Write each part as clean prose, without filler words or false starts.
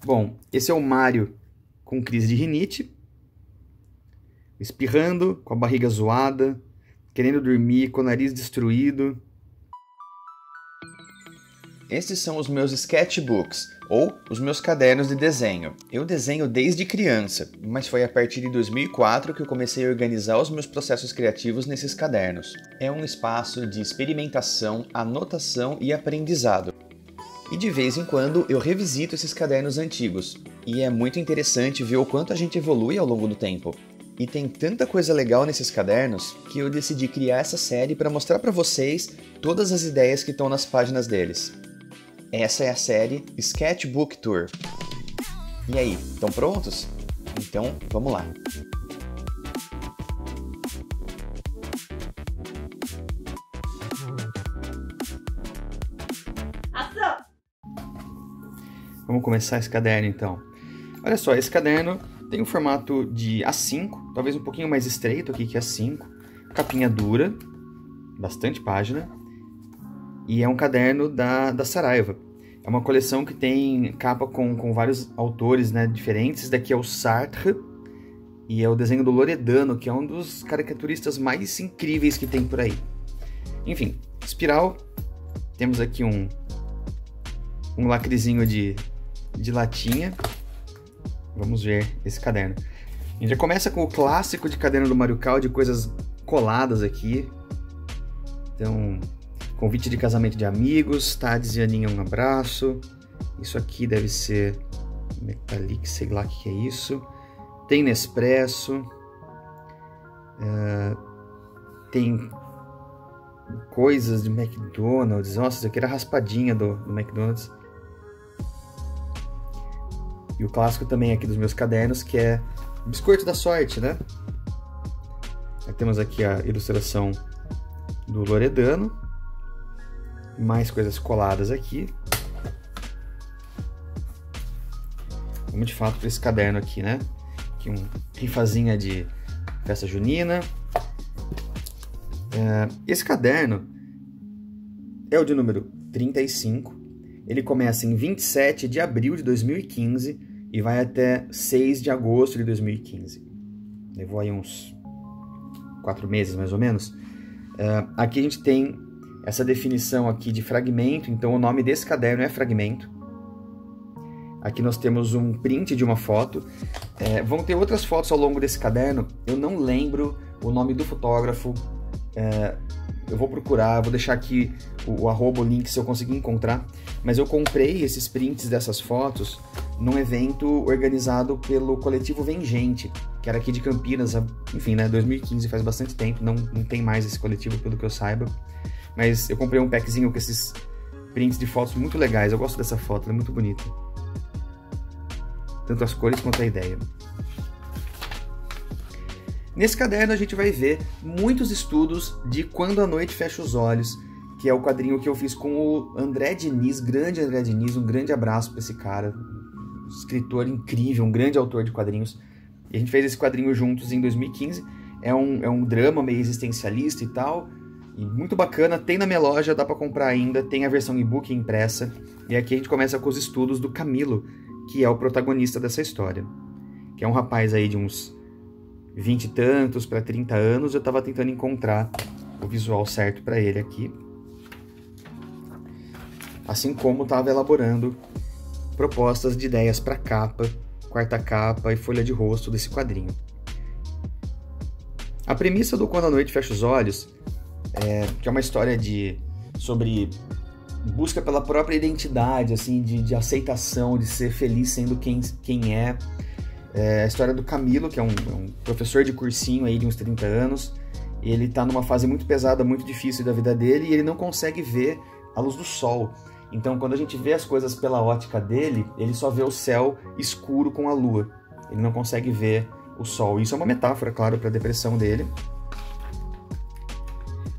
Bom, esse é o Mário com crise de rinite, espirrando, com a barriga zoada, querendo dormir, com o nariz destruído. Esses são os meus sketchbooks, ou os meus cadernos de desenho. Eu desenho desde criança, mas foi a partir de 2004 que eu comecei a organizar os meus processos criativos nesses cadernos. É um espaço de experimentação, anotação e aprendizado. E de vez em quando eu revisito esses cadernos antigos, e é muito interessante ver o quanto a gente evolui ao longo do tempo. E tem tanta coisa legal nesses cadernos que eu decidi criar essa série para mostrar para vocês todas as ideias que estão nas páginas deles. Essa é a série Sketchbook Tour. E aí, estão prontos? Então, vamos lá! Ação! Vamos começar esse caderno então. Olha só, esse caderno tem um formato de A5, talvez um pouquinho mais estreito aqui que A5, capinha dura, bastante página, e é um caderno da Saraiva. É uma coleção que tem capa com vários autores, né, diferentes. Esse daqui é o Sartre, e é o desenho do Loredano, que é um dos caricaturistas mais incríveis que tem por aí. Enfim, espiral, temos aqui um lacrezinho de latinha. Vamos ver esse caderno. A gente já começa com o clássico de caderno do Mario Kart, de coisas coladas aqui. Então, convite de casamento de amigos, Tades e Aninha, um abraço. Isso aqui deve ser Metalic, sei lá o que é isso. Tem Nespresso. Tem coisas de McDonald's. Nossa, isso aqui era a raspadinha do McDonald's. E o clássico também aqui dos meus cadernos, que é Biscoito da Sorte, né? Aí temos aqui a ilustração do Loredano. Mais coisas coladas aqui. Vamos de fato para esse caderno aqui, né? Aqui rifazinha de festa junina. Esse caderno é o de número 35. Ele começa em 27 de abril de 2015 e vai até 6 de agosto de 2015. Levou aí uns 4 meses, mais ou menos. Aqui a gente tem essa definição aqui de fragmento, então o nome desse caderno é Fragmento. Aqui nós temos um print de uma foto. Vão ter outras fotos ao longo desse caderno. Eu não lembro o nome do fotógrafo. Eu vou procurar, vou deixar aqui o arroba, o link se eu conseguir encontrar. Mas eu comprei esses prints dessas fotos num evento organizado pelo coletivo Vem Gente, que era aqui de Campinas, enfim, né, 2015, faz bastante tempo, não tem mais esse coletivo pelo que eu saiba. Mas eu comprei um packzinho com esses prints de fotos muito legais, eu gosto dessa foto, ela é muito bonita. Tanto as cores quanto a ideia. Nesse caderno a gente vai ver muitos estudos de Quando a Noite Fecha os Olhos, que é o quadrinho que eu fiz com o André Diniz, grande André Diniz, um grande abraço para esse cara, um escritor incrível, um grande autor de quadrinhos. E a gente fez esse quadrinho juntos em 2015, é um drama meio existencialista e tal, e muito bacana, tem na minha loja, dá para comprar ainda, tem a versão e-book impressa, e aqui a gente começa com os estudos do Camilo, que é o protagonista dessa história, que é um rapaz aí de uns 20 e tantos para 30 anos, eu estava tentando encontrar o visual certo para ele aqui. Assim como estava elaborando propostas de ideias para capa, quarta capa e folha de rosto desse quadrinho. A premissa do Quando a Noite Fecha os Olhos, que é uma história sobre busca pela própria identidade, assim, de aceitação, de ser feliz sendo quem é. É a história do Camilo, que é um professor de cursinho aí de uns 30 anos. Ele está numa fase muito pesada, muito difícil da vida dele e ele não consegue ver a luz do sol. Então, quando a gente vê as coisas pela ótica dele, ele só vê o céu escuro com a lua. Ele não consegue ver o sol. Isso é uma metáfora, claro, para a depressão dele.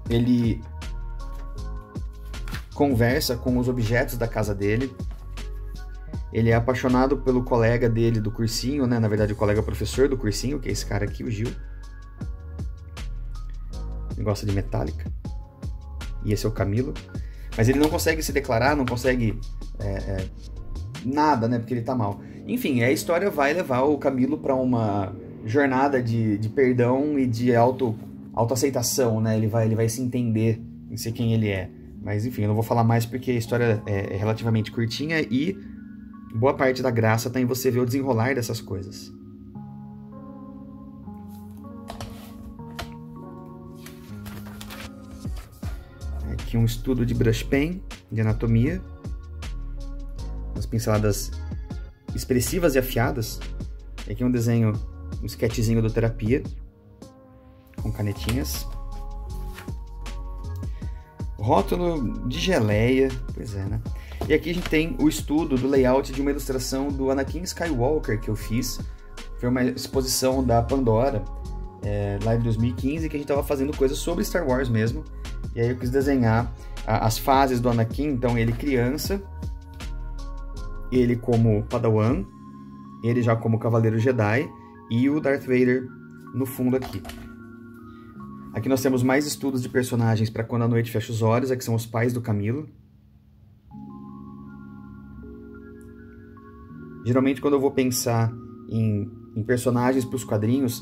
Ele conversa com os objetos da casa dele. Ele é apaixonado pelo colega dele do cursinho, né? Na verdade, o colega professor do cursinho, que é esse cara aqui, o Gil. Ele gosta de Metallica. E esse é o Camilo. Mas ele não consegue se declarar, não consegue nada, né? Porque ele tá mal. Enfim, a história vai levar o Camilo para uma jornada de perdão e de autoaceitação, né? Ele vai se entender em ser quem ele é. Mas enfim, eu não vou falar mais porque a história é relativamente curtinha e boa parte da graça está em você ver o desenrolar dessas coisas. Aqui um estudo de brush pen, de anatomia. Umas pinceladas expressivas e afiadas. Aqui um desenho, um sketchzinho do Terapia, com canetinhas. Rótulo de geleia, pois é, né? E aqui a gente tem o estudo do layout de uma ilustração do Anakin Skywalker que eu fiz. Foi uma exposição da Pandora, lá em 2015, que a gente estava fazendo coisas sobre Star Wars mesmo. E aí eu quis desenhar as fases do Anakin, então ele criança, ele como Padawan, ele já como Cavaleiro Jedi e o Darth Vader no fundo aqui. Aqui nós temos mais estudos de personagens para Quando a Noite Fecha os Olhos, aqui são os pais do Camilo. Geralmente quando eu vou pensar em personagens para os quadrinhos,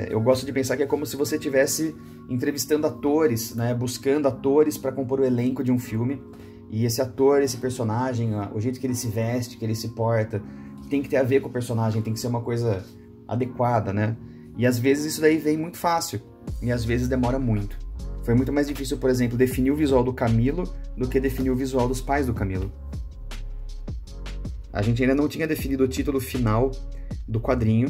eu gosto de pensar que é como se você estivesse entrevistando atores, né, buscando atores para compor o elenco de um filme. E esse ator, esse personagem, o jeito que ele se veste, que ele se porta, tem que ter a ver com o personagem, tem que ser uma coisa adequada, né? E às vezes isso daí vem muito fácil, e às vezes demora muito. Foi muito mais difícil, por exemplo, definir o visual do Camilo do que definir o visual dos pais do Camilo. A gente ainda não tinha definido o título final do quadrinho.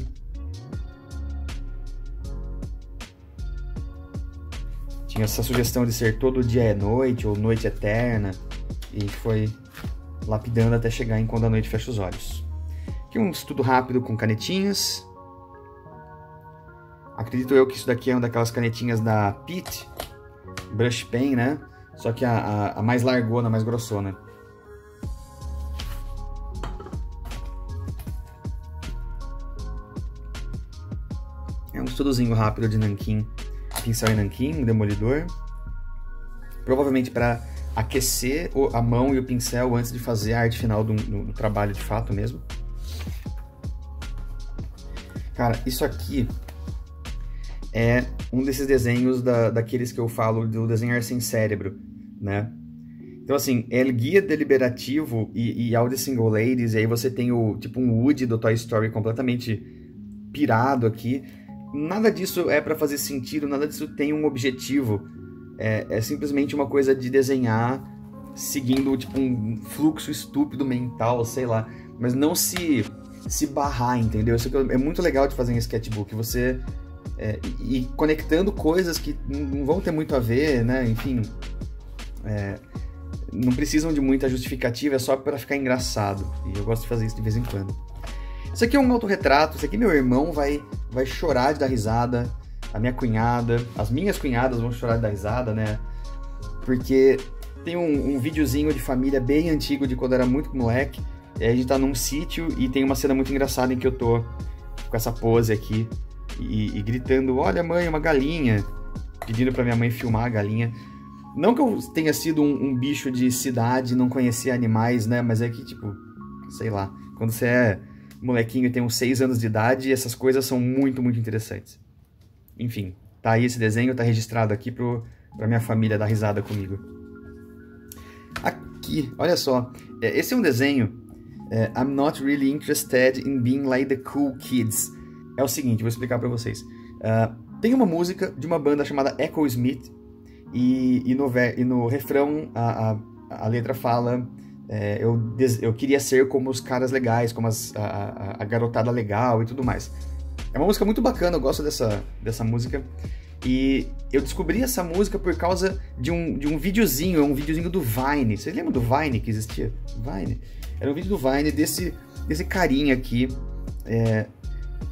Tinha essa sugestão de ser Todo Dia é Noite, ou Noite Eterna, e a gente foi lapidando até chegar em Quando a Noite Fecha os Olhos. Aqui um estudo rápido com canetinhas. Acredito eu que isso daqui é uma daquelas canetinhas da Pitt, Brush Pen, né? Só que a mais largona, a mais grossona. É um estudozinho rápido de nanquim, pincel em nanquim, demolidor. Provavelmente para aquecer a mão e o pincel antes de fazer a arte final do trabalho de fato mesmo. Cara, isso aqui é um desses desenhos daqueles que eu falo do desenhar sem cérebro, né? Então, assim, é guia deliberativo e All the Single Ladies, e aí você tem tipo um Woody do Toy Story completamente pirado aqui. Nada disso é para fazer sentido, nada disso tem um objetivo. É simplesmente uma coisa de desenhar seguindo tipo um fluxo estúpido mental, sei lá. Mas não se barrar, entendeu? Isso é muito legal de fazer em sketchbook. Você... e conectando coisas que não vão ter muito a ver, né? Enfim, não precisam de muita justificativa, é só para ficar engraçado. E eu gosto de fazer isso de vez em quando. Isso aqui é um autorretrato, isso aqui meu irmão vai chorar de dar risada, a minha cunhada, as minhas cunhadas vão chorar de dar risada, né? Porque tem um videozinho de família bem antigo de quando eu era muito moleque, e a gente tá num sítio e tem uma cena muito engraçada em que eu tô com essa pose aqui, e gritando, olha mãe, uma galinha, pedindo pra minha mãe filmar a galinha. Não que eu tenha sido um bicho de cidade, não conhecia animais, né, mas é que tipo, sei lá, quando você é molequinho e tem uns 6 anos de idade, essas coisas são muito, muito interessantes. Enfim, tá aí esse desenho, tá registrado aqui pra minha família dar risada comigo. Aqui, olha só, esse é um desenho, I'm not really interested in being like the cool kids. É o seguinte, vou explicar pra vocês. Tem uma música de uma banda chamada Echo Smith, e no refrão a letra fala, eu queria ser como os caras legais, como a garotada legal e tudo mais. É uma música muito bacana, eu gosto dessa música. E eu descobri essa música por causa de um videozinho, do Vine. Vocês lembram do Vine que existia? Vine. Era um vídeo do Vine desse carinha aqui.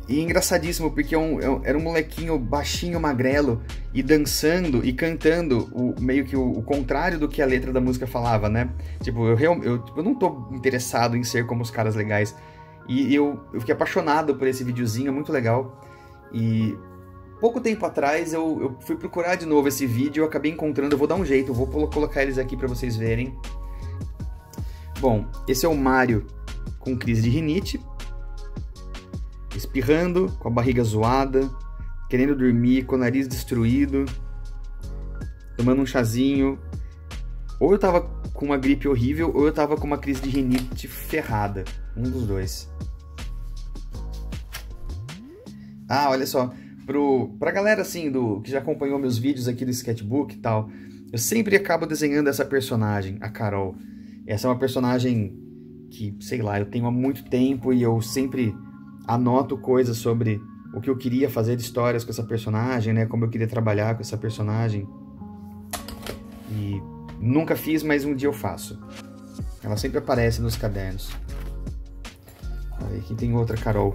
E engraçadíssimo, porque era um molequinho baixinho, magrelo, e dançando e cantando meio que o contrário do que a letra da música falava, né? Tipo, eu não tô interessado em ser como os caras legais. E eu fiquei apaixonado por esse videozinho, é muito legal. E pouco tempo atrás eu fui procurar de novo esse vídeo, eu acabei encontrando, eu vou dar um jeito, eu vou colocar eles aqui pra vocês verem. Bom, esse é o Mario com crise de rinite. espirrando, com a barriga zoada, querendo dormir, com o nariz destruído, tomando um chazinho. Ou eu tava com uma gripe horrível, ou eu tava com uma crise de rinite ferrada. Um dos dois. Ah, olha só. Pra galera assim, que já acompanhou meus vídeos aqui do sketchbook e tal, eu sempre acabo desenhando essa personagem, a Carol. Essa é uma personagem que, sei lá, eu tenho há muito tempo e eu sempre anoto coisas sobre o que eu queria fazer de histórias com essa personagem, né? Como eu queria trabalhar com essa personagem. E nunca fiz, mas um dia eu faço. Ela sempre aparece nos cadernos. Aí aqui tem outra Carol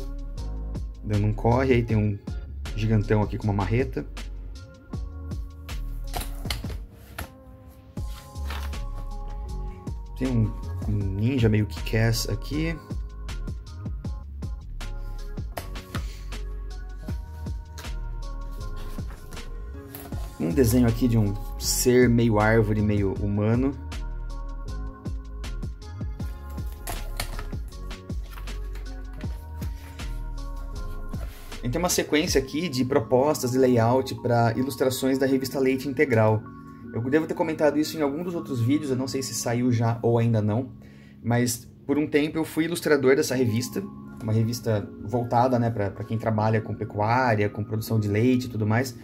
dando um corre, aí tem um gigantão aqui com uma marreta. Tem um ninja meio kick-ass aqui. Um desenho aqui de um ser meio árvore, meio humano. Tem uma sequência aqui de propostas de layout para ilustrações da revista Leite Integral. Eu devo ter comentado isso em algum dos outros vídeos, eu não sei se saiu já ou ainda não, mas por um tempo eu fui ilustrador dessa revista, uma revista voltada, né, para quem trabalha com pecuária, com produção de leite e tudo mais,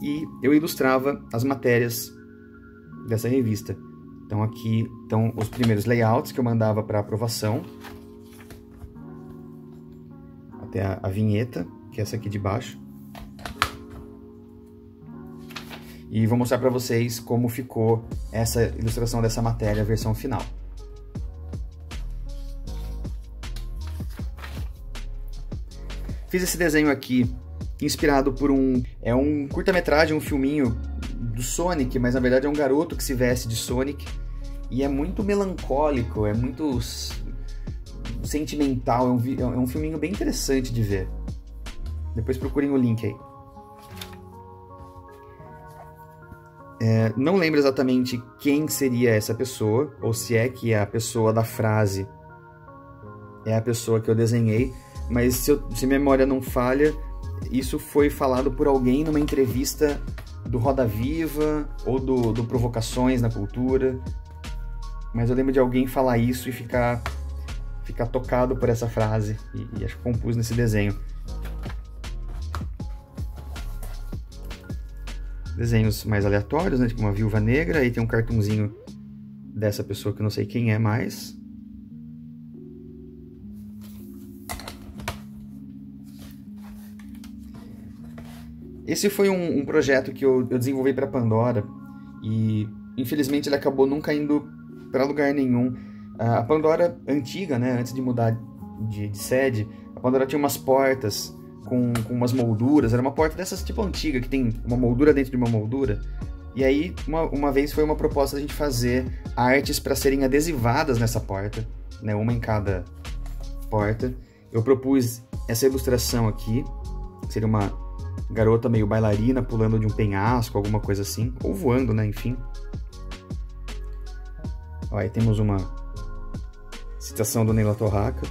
e eu ilustrava as matérias dessa revista. Então aqui estão os primeiros layouts que eu mandava para aprovação, até a vinheta, que é essa aqui de baixo. E vou mostrar para vocês como ficou essa ilustração dessa matéria, a versão final. Fiz esse desenho aqui inspirado por um curta-metragem, um filminho do Sonic, mas na verdade é um garoto que se veste de Sonic. E é muito melancólico, é muito sentimental, é um filminho bem interessante de ver. Depois procurem o link aí. Não lembro exatamente quem seria essa pessoa, ou se é que a pessoa da frase é a pessoa que eu desenhei, mas se memória não falha, isso foi falado por alguém numa entrevista do Roda Viva ou do Provocações na Cultura, mas eu lembro de alguém falar isso e ficar tocado por essa frase, e acho que compus nesse desenho. Desenhos mais aleatórios, né? Tipo uma viúva negra, aí tem um cartunzinho dessa pessoa que eu não sei quem é mais. Esse foi um projeto que eu desenvolvi para Pandora e infelizmente ele acabou nunca indo para lugar nenhum. A Pandora antiga, né? Antes de mudar de sede, a Pandora tinha umas portas com umas molduras, era uma porta dessas tipo antiga, que tem uma moldura dentro de uma moldura, e aí uma vez foi uma proposta da gente fazer artes para serem adesivadas nessa porta, né, uma em cada porta. Eu propus essa ilustração aqui, seria uma garota meio bailarina pulando de um penhasco, alguma coisa assim, ou voando, né, enfim. Ó, aí temos uma citação do Neila Torraca.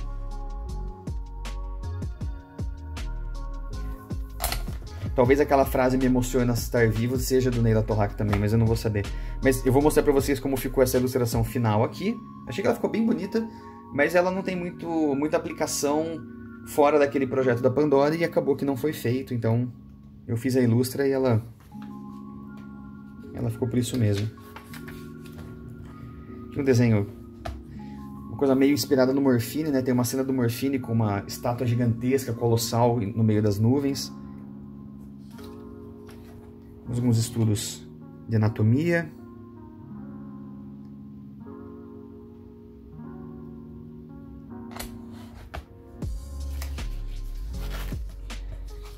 Talvez aquela frase "me emociona estar vivo" seja do Neila Torraca também, mas eu não vou saber. Mas eu vou mostrar pra vocês como ficou essa ilustração final aqui. Achei que ela ficou bem bonita, mas ela não tem muita aplicação fora daquele projeto da Pandora e acabou que não foi feito, então eu fiz a ilustra e ela ficou por isso mesmo. Aqui um desenho, uma coisa meio inspirada no Morphine, né? Tem uma cena do Morphine com uma estátua gigantesca, colossal, no meio das nuvens. Alguns estudos de anatomia.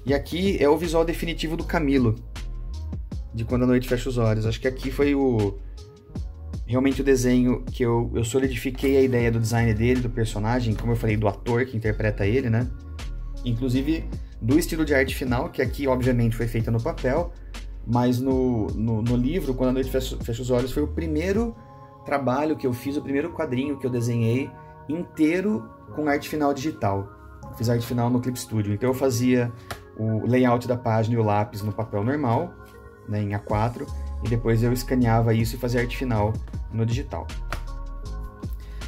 E aqui é o visual definitivo do Camilo, de Quando a Noite Fecha os Olhos. Acho que aqui foi realmente o desenho que eu solidifiquei a ideia do design dele, do personagem, como eu falei, do ator que interpreta ele, né? Inclusive do estilo de arte final, que aqui obviamente foi feita no papel, mas no livro, Quando a Noite Fecha os Olhos, foi o primeiro trabalho que eu fiz, o primeiro quadrinho que eu desenhei inteiro com arte final digital. fiz arte final no Clip Studio. Então eu fazia o layout da página e o lápis no papel normal, né, em A4, e depois eu escaneava isso e fazia arte final no digital.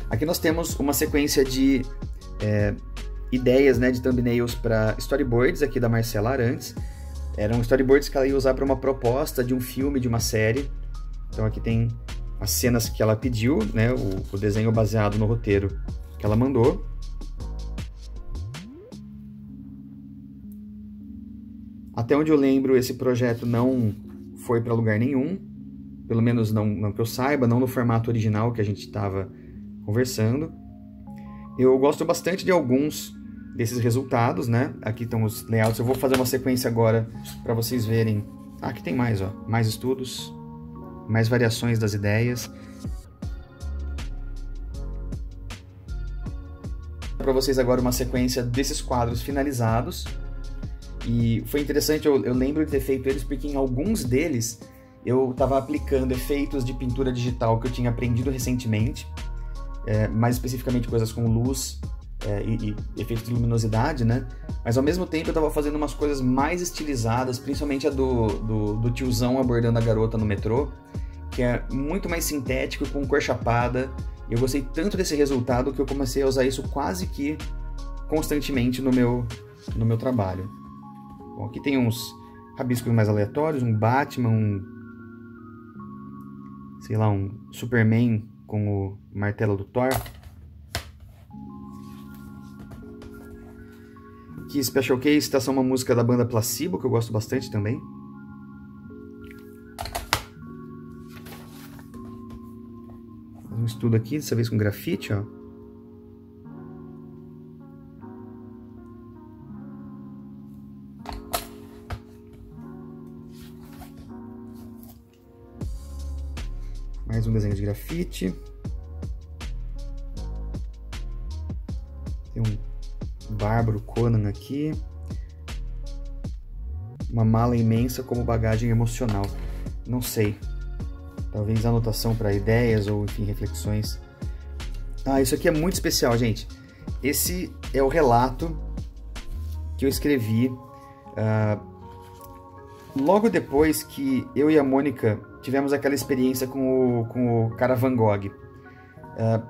Aqui nós temos uma sequência de ideias, né, de thumbnails para storyboards aqui da Marcela Arantes. Eram storyboards que ela ia usar para uma proposta de um filme, de uma série. Então aqui tem as cenas que ela pediu, né, o desenho baseado no roteiro que ela mandou. Até onde eu lembro, esse projeto não foi para lugar nenhum, pelo menos não que eu saiba, não no formato original que a gente estava conversando. Eu gosto bastante de alguns desses resultados, né? Aqui estão os layouts. Eu vou fazer uma sequência agora para vocês verem. Ah, aqui tem mais, ó, mais estudos, mais variações das ideias. Para vocês agora uma sequência desses quadros finalizados. E foi interessante, eu lembro de ter feito eles porque em alguns deles eu estava aplicando efeitos de pintura digital que eu tinha aprendido recentemente, mais especificamente coisas com luz e efeitos de luminosidade, né? Mas ao mesmo tempo eu estava fazendo umas coisas mais estilizadas, principalmente a do tiozão abordando a garota no metrô, que é muito mais sintético, com cor chapada. Eu gostei tanto desse resultado que eu comecei a usar isso quase que constantemente no meu trabalho. Bom, aqui tem uns rabiscos mais aleatórios, um Batman, sei lá, um Superman com o martelo do Thor. Aqui, Special Case, está só uma música da banda Placebo, que eu gosto bastante também. Um estudo aqui, dessa vez com grafite, ó. Mais um desenho de grafite. Tem um Bárbaro Conan aqui. Uma mala imensa como bagagem emocional. Não sei. Talvez anotação para ideias ou, enfim, reflexões. Ah, isso aqui é muito especial, gente. Esse é o relato que eu escrevi logo depois que eu e a Mônica tivemos aquela experiência com o cara Van Gogh.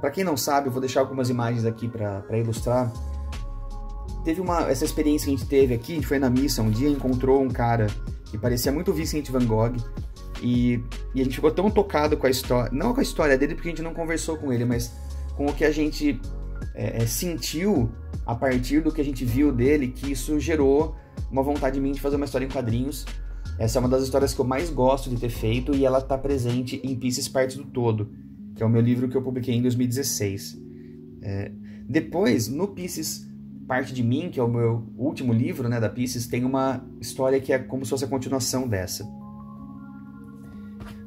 Para quem não sabe, eu vou deixar algumas imagens aqui para ilustrar. Teve essa experiência que a gente teve aqui, a gente foi na missa um dia, encontrou um cara que parecia muito Vincent Van Gogh, e a gente ficou tão tocado com a história, não com a história dele, porque a gente não conversou com ele, mas com o que a gente sentiu a partir do que a gente viu dele, que isso gerou uma vontade em mim de fazer uma história em quadrinhos. Essa é uma das histórias que eu mais gosto de ter feito, e ela está presente em Pieces Parte do Todo, que é o meu livro que eu publiquei em 2016. Depois, no Pieces Parte de Mim, que é o meu último livro, né, da Pieces, tem uma história que é como se fosse a continuação dessa.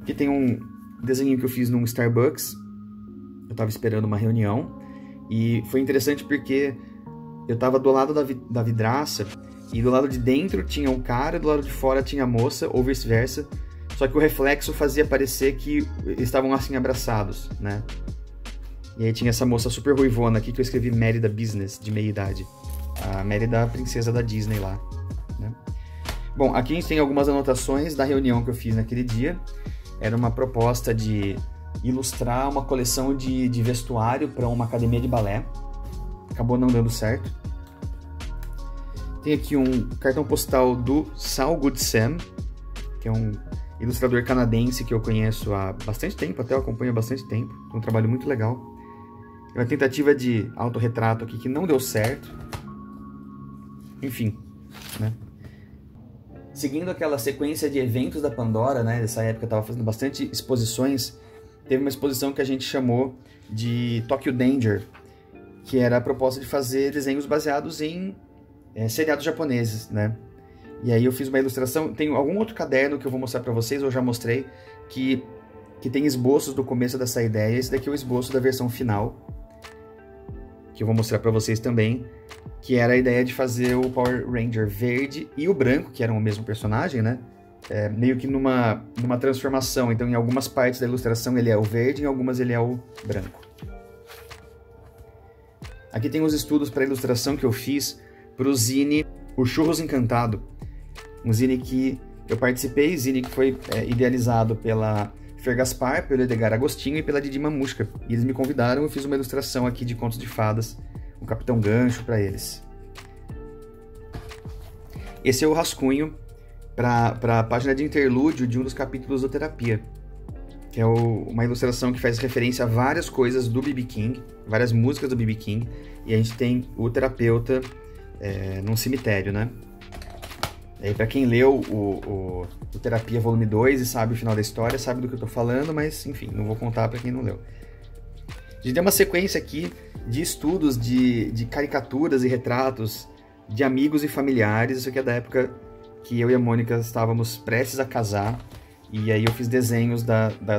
Aqui tem um desenho que eu fiz num Starbucks. Eu estava esperando uma reunião, e foi interessante porque eu estava do lado da vidraça, e do lado de dentro tinha um cara, do lado de fora tinha a moça, ou vice-versa, só que o reflexo fazia parecer que eles estavam assim abraçados, né? E aí tinha essa moça super ruivona aqui que eu escrevi Mérida Business, de meia idade. A Mérida, a princesa da Disney lá, né? Bom, aqui a gente tem algumas anotações da reunião que eu fiz naquele dia. Era uma proposta de ilustrar uma coleção de vestuário para uma academia de balé. Acabou não dando certo. Tem aqui um cartão postal do Saul Goodson, que é um ilustrador canadense que eu conheço há bastante tempo, até eu acompanho há bastante tempo. Um trabalho muito legal. É uma tentativa de autorretrato aqui que não deu certo. Enfim, né? Seguindo aquela sequência de eventos da Pandora, né? Nessa época eu estava fazendo bastante exposições. Teve uma exposição que a gente chamou de Tokyo Danger, que era a proposta de fazer desenhos baseados em seriados japoneses, né? E aí eu fiz uma ilustração. Tem algum outro caderno que eu vou mostrar para vocês, eu já mostrei, que tem esboços do começo dessa ideia. Esse daqui é o esboço da versão final, que eu vou mostrar para vocês também, que era a ideia de fazer o Power Ranger verde e o branco, que eram o mesmo personagem, né? Meio que numa transformação. Então, em algumas partes da ilustração ele é o verde, em algumas ele é o branco. Aqui tem os estudos para ilustração que eu fiz para o zine O Churros Encantado, um zine que eu participei, zine que foi idealizado pela Fer Gaspar, pelo Edgar Agostinho e pela Didi Mamushka. E eles me convidaram, eu fiz uma ilustração aqui de contos de fadas, o Capitão Gancho para eles. Esse é o rascunho para a página de interlúdio de um dos capítulos do Terapia, que é uma ilustração que faz referência a várias coisas do B.B. King, várias músicas do B.B. King, e a gente tem o terapeuta num cemitério, né? E aí, para quem leu o Terapia Volume 2 e sabe o final da história, sabe do que eu tô falando, mas enfim, não vou contar para quem não leu. A gente tem uma sequência aqui de estudos de caricaturas e retratos de amigos e familiares. Isso aqui é da época que eu e a Mônica estávamos prestes a casar, e aí eu fiz desenhos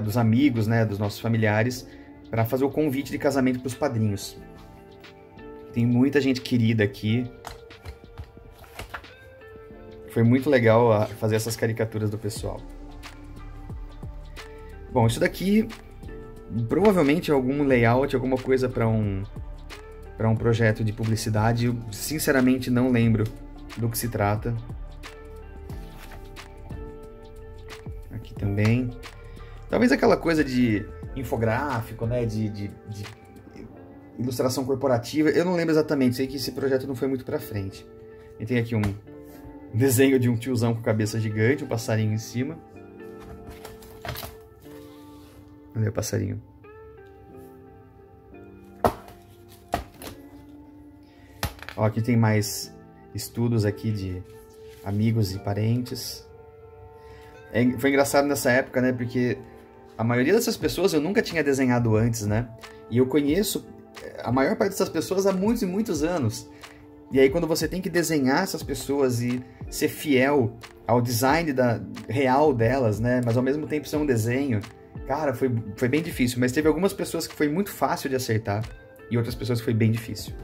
dos amigos, né, dos nossos familiares, para fazer o convite de casamento para os padrinhos. Tem muita gente querida aqui. Foi muito legal fazer essas caricaturas do pessoal. Bom, isso daqui provavelmente é algum layout, alguma coisa para um projeto de publicidade. Eu sinceramente não lembro do que se trata. Aqui também. Talvez aquela coisa de infográfico, né? De ilustração corporativa. Eu não lembro exatamente, sei que esse projeto não foi muito pra frente. E tem aqui um desenho de um tiozão com cabeça gigante, um passarinho em cima. Olha o passarinho. Ó, aqui tem mais estudos aqui de amigos e parentes. Foi engraçado nessa época, né? Porque a maioria dessas pessoas eu nunca tinha desenhado antes, né? E eu conheço a maior parte dessas pessoas há muitos e muitos anos. E aí quando você tem que desenhar essas pessoas e ser fiel ao design real delas, né? Mas ao mesmo tempo ser um desenho, cara, foi bem difícil. Mas teve algumas pessoas que foi muito fácil de acertar e outras pessoas que foi bem difícil.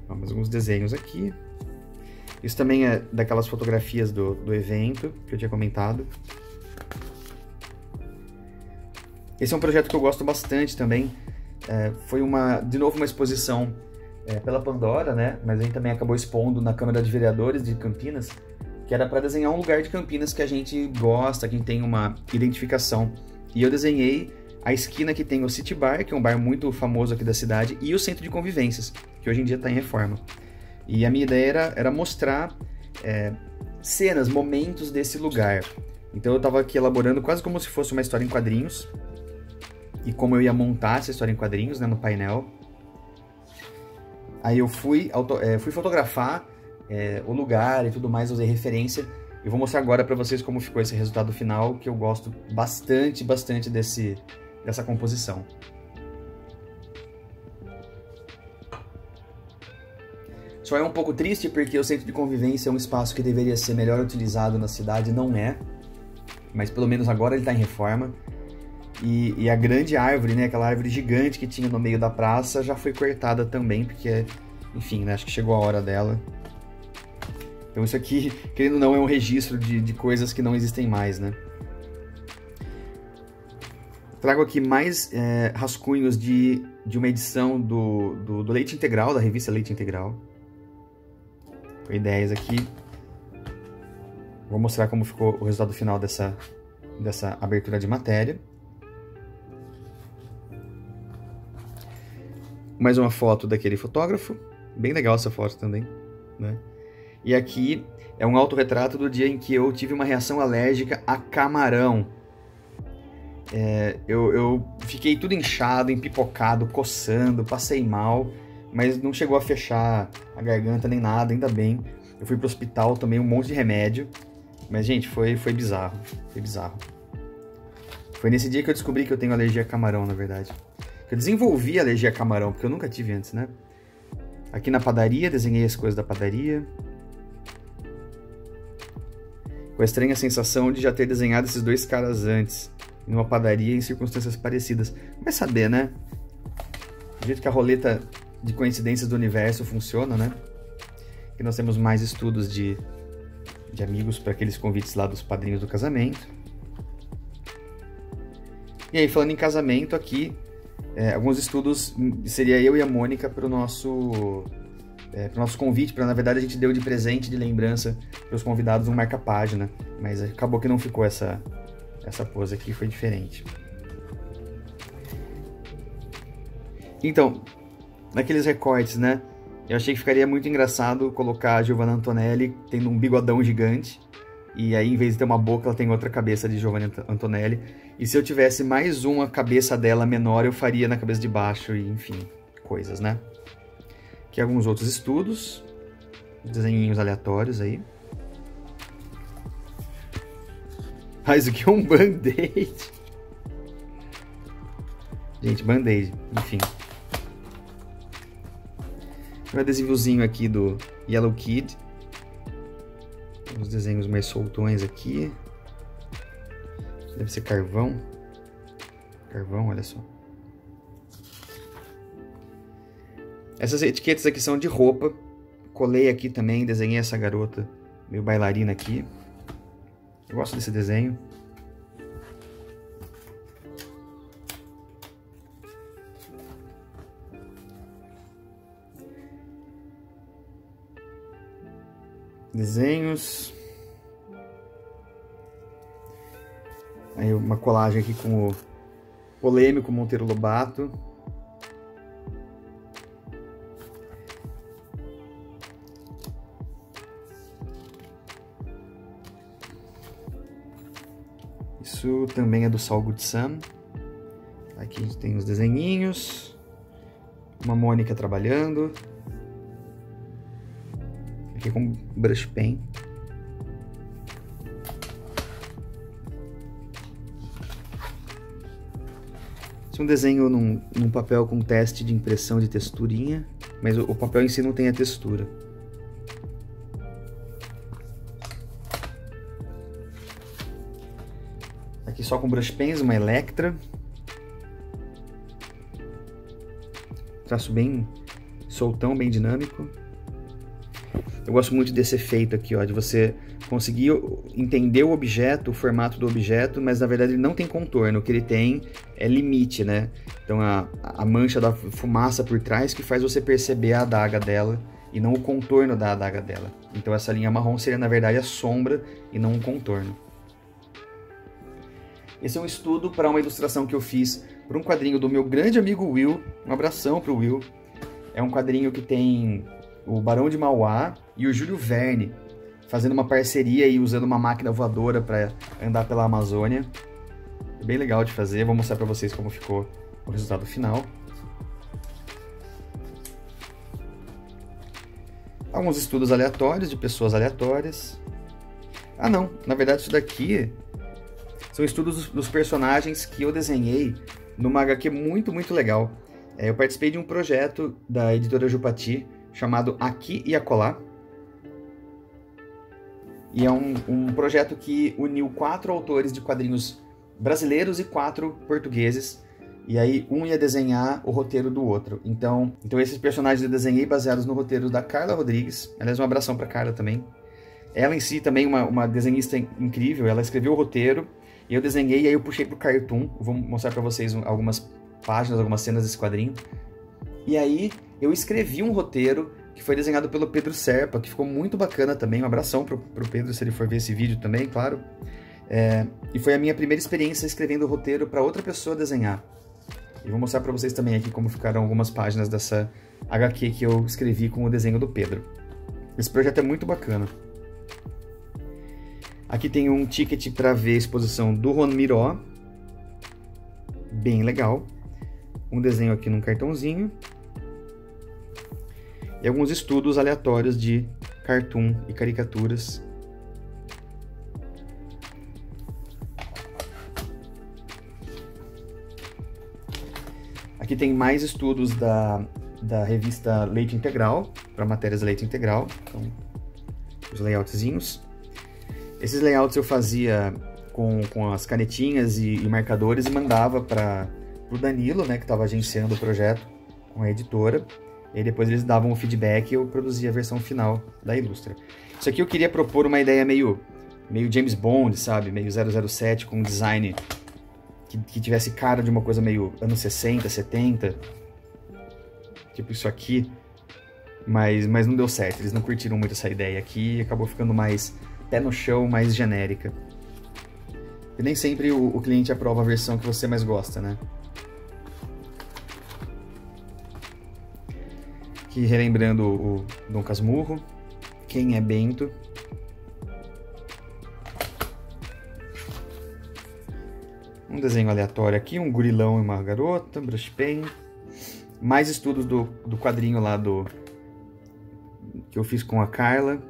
Vamos alguns desenhos aqui. Isso também é daquelas fotografias do evento que eu tinha comentado. Esse é um projeto que eu gosto bastante também. Foi de novo uma exposição pela Pandora, né? Mas a gente também acabou expondo na Câmara de Vereadores de Campinas, que era para desenhar um lugar de Campinas que a gente gosta, que tem uma identificação. E eu desenhei a esquina que tem o City Bar, que é um bar muito famoso aqui da cidade, e o Centro de Convivências, que hoje em dia está em reforma. E a minha ideia era mostrar cenas, momentos desse lugar. Então eu estava aqui elaborando quase como se fosse uma história em quadrinhos, e como eu ia montar essa história em quadrinhos, né, no painel. Aí eu fui fotografar o lugar e tudo mais, usei referência. Eu vou mostrar agora para vocês como ficou esse resultado final, que eu gosto bastante dessa composição. Só é um pouco triste porque o Centro de Convivência é um espaço que deveria ser melhor utilizado na cidade, não é. Mas pelo menos agora ele está em reforma. E a grande árvore, né, aquela árvore gigante que tinha no meio da praça, já foi cortada também, porque, enfim, né, acho que chegou a hora dela. Então isso aqui, querendo ou não, é um registro de coisas que não existem mais, né? Trago aqui mais rascunhos de uma edição do Leite Integral, da revista Leite Integral. Com ideias aqui. Vou mostrar como ficou o resultado final dessa abertura de matéria. Mais uma foto daquele fotógrafo. Bem legal essa foto também, né? E aqui é um autorretrato do dia em que eu tive uma reação alérgica a camarão. Eu fiquei tudo inchado, empipocado, coçando, passei mal, mas não chegou a fechar a garganta nem nada, ainda bem. Eu fui pro hospital, tomei um monte de remédio, mas, gente, foi bizarro, foi bizarro. Foi nesse dia que eu descobri que eu tenho alergia a camarão, na verdade. Eu desenvolvi alergia a camarão, porque eu nunca tive antes, né? Aqui na padaria, desenhei as coisas da padaria. Com a estranha sensação de já ter desenhado esses dois caras antes, numa padaria em circunstâncias parecidas. Vai saber, né? Do jeito que a roleta de coincidências do universo funciona, né? Aqui nós temos mais estudos de amigos para aqueles convites lá dos padrinhos do casamento. E aí, falando em casamento, aqui alguns estudos, seria eu e a Mônica para o nosso convite, na verdade a gente deu de presente, de lembrança para os convidados um marca-página, mas acabou que não ficou essa pose aqui, foi diferente. Então, naqueles recortes, né, eu achei que ficaria muito engraçado colocar a Giovanna Antonelli tendo um bigodão gigante, e aí em vez de ter uma boca, ela tem outra cabeça de Giovanna Antonelli, e se eu tivesse mais uma cabeça dela menor, eu faria na cabeça de baixo, e enfim, coisas, né. Aqui alguns outros estudos, desenhinhos aleatórios aí. Ah, isso aqui é um band-aid. Gente, band-aid, enfim. Um adesivozinho aqui do Yellow Kid. Os desenhos mais soltões aqui. Deve ser carvão. Carvão, olha só. Essas etiquetas aqui são de roupa. Colei aqui também, desenhei essa garota meio bailarina aqui. Eu gosto desse desenho. Desenhos. Aí uma colagem aqui com o polêmico Monteiro Lobato. Isso também é do Saul Goodson. Aqui a gente tem os desenhinhos. Uma Mônica trabalhando. Aqui com brush pen. Esse é um desenho num papel com teste de impressão de texturinha, mas o papel em si não tem a textura. Aqui só com brush pens, uma Electra. Traço bem soltão, bem dinâmico. Eu gosto muito desse efeito aqui, ó, de você conseguir entender o objeto, o formato do objeto, mas na verdade ele não tem contorno, o que ele tem é limite, né? Então a mancha da fumaça por trás que faz você perceber a adaga dela e não o contorno da adaga dela. Então essa linha marrom seria na verdade a sombra e não um contorno. Esse é um estudo para uma ilustração que eu fiz para um quadrinho do meu grande amigo Will. Um abração para o Will. É um quadrinho que tem o Barão de Mauá e o Júlio Verne fazendo uma parceria e usando uma máquina voadora para andar pela Amazônia. É bem legal de fazer, vou mostrar para vocês como ficou o resultado final. Alguns estudos aleatórios de pessoas aleatórias. Ah não, na verdade isso daqui são estudos dos personagens que eu desenhei numa HQ muito, muito legal. Eu participei de um projeto da editora Jupati chamado Aqui e Acolá. E é um projeto que uniu 4 autores de quadrinhos brasileiros e 4 portugueses. E aí um ia desenhar o roteiro do outro. Então esses personagens eu desenhei baseados no roteiro da Carla Rodrigues. Aliás, um abração para Carla também. Ela em si também uma desenhista incrível. Ela escreveu o roteiro e eu desenhei e aí eu puxei pro Cartoon. Vou mostrar para vocês algumas páginas, algumas cenas desse quadrinho. E aí eu escrevi um roteiro que foi desenhado pelo Pedro Serpa, que ficou muito bacana também. Um abração pro Pedro, se ele for ver esse vídeo também, claro. E foi a minha primeira experiência escrevendo o roteiro para outra pessoa desenhar. E vou mostrar para vocês também aqui como ficaram algumas páginas dessa HQ que eu escrevi com o desenho do Pedro. Esse projeto é muito bacana. Aqui tem um ticket para ver a exposição do Ron Miró. Bem legal. Um desenho aqui num cartãozinho. E alguns estudos aleatórios de cartoon e caricaturas. Aqui tem mais estudos da revista Leite Integral, para matérias Leite Integral. Então, os layoutzinhos. Esses layouts eu fazia com as canetinhas e marcadores e mandava para o Danilo, né, que estava agenciando o projeto com a editora. E aí depois eles davam o feedback e eu produzia a versão final da Ilustra. Isso aqui eu queria propor uma ideia meio James Bond, sabe? Meio 007, com um design que tivesse cara de uma coisa meio anos 60, 70. Tipo isso aqui. Mas não deu certo, eles não curtiram muito essa ideia aqui e acabou ficando mais pé no chão, mais genérica. E nem sempre o cliente aprova a versão que você mais gosta, né? Aqui relembrando o Dom Casmurro, Quem é Bento. Um desenho aleatório aqui, um gurilão e uma garota, brush pen. Mais estudos do quadrinho lá que eu fiz com a Carla.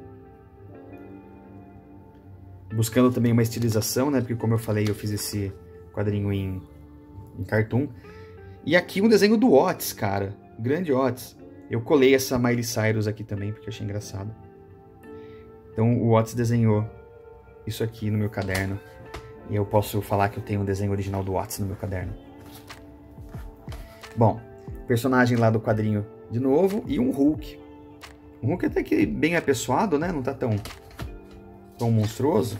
Buscando também uma estilização, né? Porque como eu falei, eu fiz esse quadrinho em cartoon. E aqui um desenho do Otis, cara. Grande Otis. Eu colei essa Miley Cyrus aqui também, porque eu achei engraçado. Então o Otis desenhou isso aqui no meu caderno. E eu posso falar que eu tenho um desenho original do Otis no meu caderno. Bom, personagem lá do quadrinho de novo. E um Hulk. Um Hulk até que bem apessoado, né? Não tá tão monstruoso.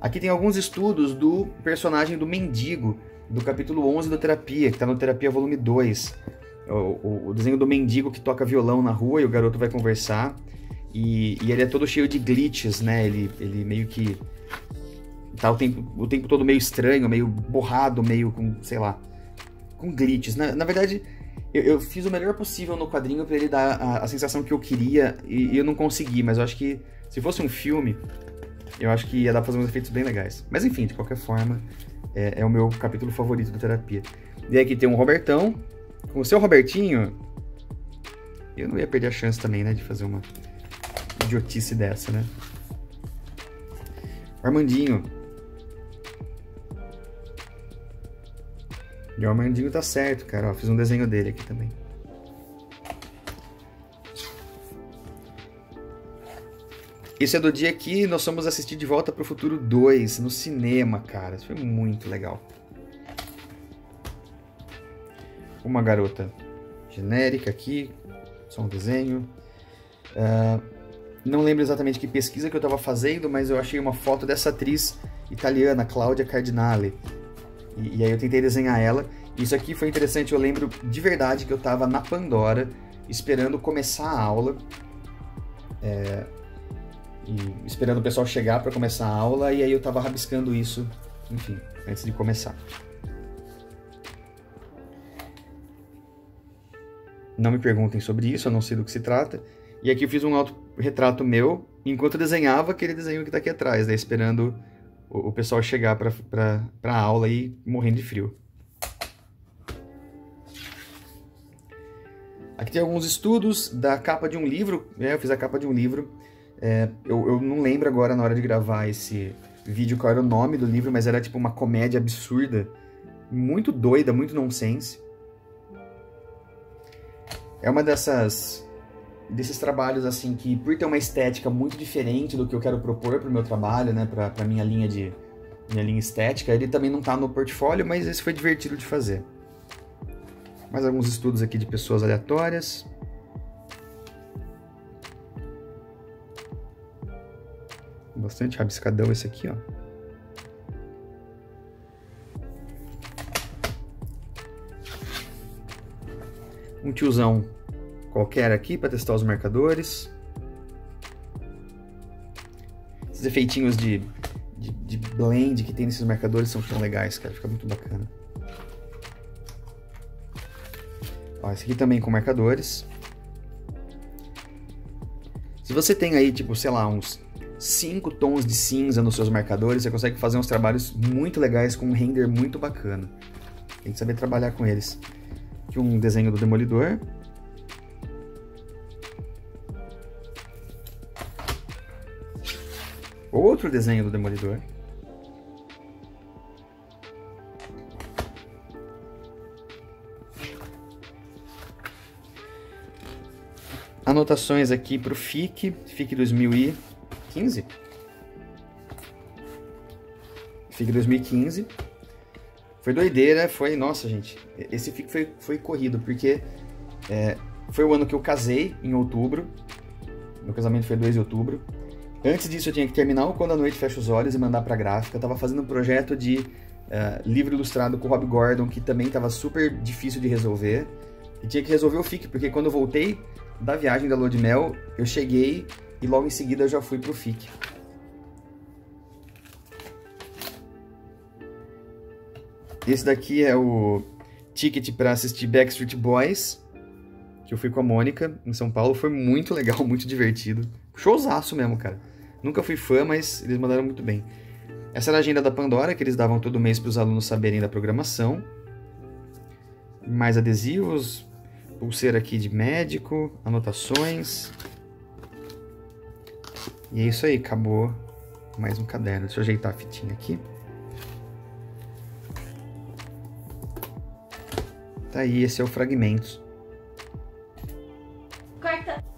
Aqui tem alguns estudos do personagem do mendigo, do capítulo 11 do Terapia, que tá no Terapia volume 2. O desenho do mendigo que toca violão na rua e o garoto vai conversar. E ele é todo cheio de glitches, né? Ele meio que tá o tempo todo meio estranho, meio borrado, meio com, sei lá, com glitches. Na verdade, eu fiz o melhor possível no quadrinho pra ele dar a sensação que eu queria e eu não consegui, mas eu acho que se fosse um filme, eu acho que ia dar pra fazer uns efeitos bem legais. Mas enfim, de qualquer forma, é o meu capítulo favorito do Terapia. E aqui tem um Robertão. Com o seu Robertinho, eu não ia perder a chance também, né, de fazer uma idiotice dessa, né? O Armandinho. E o Armandinho tá certo, cara. Ó, fiz um desenho dele aqui também. Esse é do dia que nós fomos assistir De Volta pro Futuro 2 no cinema, cara. Isso foi muito legal. Uma garota genérica aqui, só um desenho. Não lembro exatamente que pesquisa que eu estava fazendo, mas eu achei uma foto dessa atriz italiana, Cláudia Cardinale. E aí eu tentei desenhar ela. Isso aqui foi interessante, eu lembro de verdade que eu estava na Pandora, esperando começar a aula. E esperando o pessoal chegar para começar a aula, e aí eu estava rabiscando isso, enfim, antes de começar. Não me perguntem sobre isso, eu não sei do que se trata. E aqui eu fiz um autorretrato meu, enquanto eu desenhava aquele desenho que tá aqui atrás, né? Esperando o pessoal chegar pra aula e morrendo de frio. Aqui tem alguns estudos da capa de um livro. Eu fiz a capa de um livro. Eu não lembro agora na hora de gravar esse vídeo qual era o nome do livro, mas era tipo uma comédia absurda, muito doida, muito nonsense. É uma desses trabalhos, assim, que por ter uma estética muito diferente do que eu quero propor pro meu trabalho, né, pra minha linha estética, ele também não tá no portfólio, mas esse foi divertido de fazer. Mais alguns estudos aqui de pessoas aleatórias. Bastante rabiscadão esse aqui, ó. Um tiozão qualquer aqui para testar os marcadores. Esses efeitinhos de blend que tem nesses marcadores são tão legais, cara. Fica muito bacana. Ó, esse aqui também com marcadores. Se você tem aí, tipo, sei lá, uns 5 tons de cinza nos seus marcadores, você consegue fazer uns trabalhos muito legais com um render muito bacana. Tem que saber trabalhar com eles. Aqui um desenho do Demolidor. Outro desenho do Demolidor. Anotações aqui para o FIC 2015. FIC 2015. Foi doideira, nossa, gente, esse FIC foi corrido, porque foi o ano que eu casei, em outubro. Meu casamento foi 2 de outubro. Antes disso eu tinha que terminar o Quando a Noite Fecha os Olhos e mandar pra gráfica. Eu tava fazendo um projeto de livro ilustrado com o Rob Gordon, que também estava super difícil de resolver. E tinha que resolver o FIC, porque quando eu voltei da viagem da lua de mel, eu cheguei e logo em seguida eu já fui pro FIC. Esse daqui é o ticket para assistir Backstreet Boys, que eu fui com a Mônica em São Paulo. Foi muito legal, muito divertido. Showzaço mesmo, cara. Nunca fui fã, mas eles mandaram muito bem. Essa era a agenda da Pandora, que eles davam todo mês para os alunos saberem da programação. Mais adesivos, pulseira aqui de médico, anotações. E é isso aí, acabou mais um caderno. Deixa eu ajeitar a fitinha aqui. Tá aí, esse é o Fragmentos. Corta.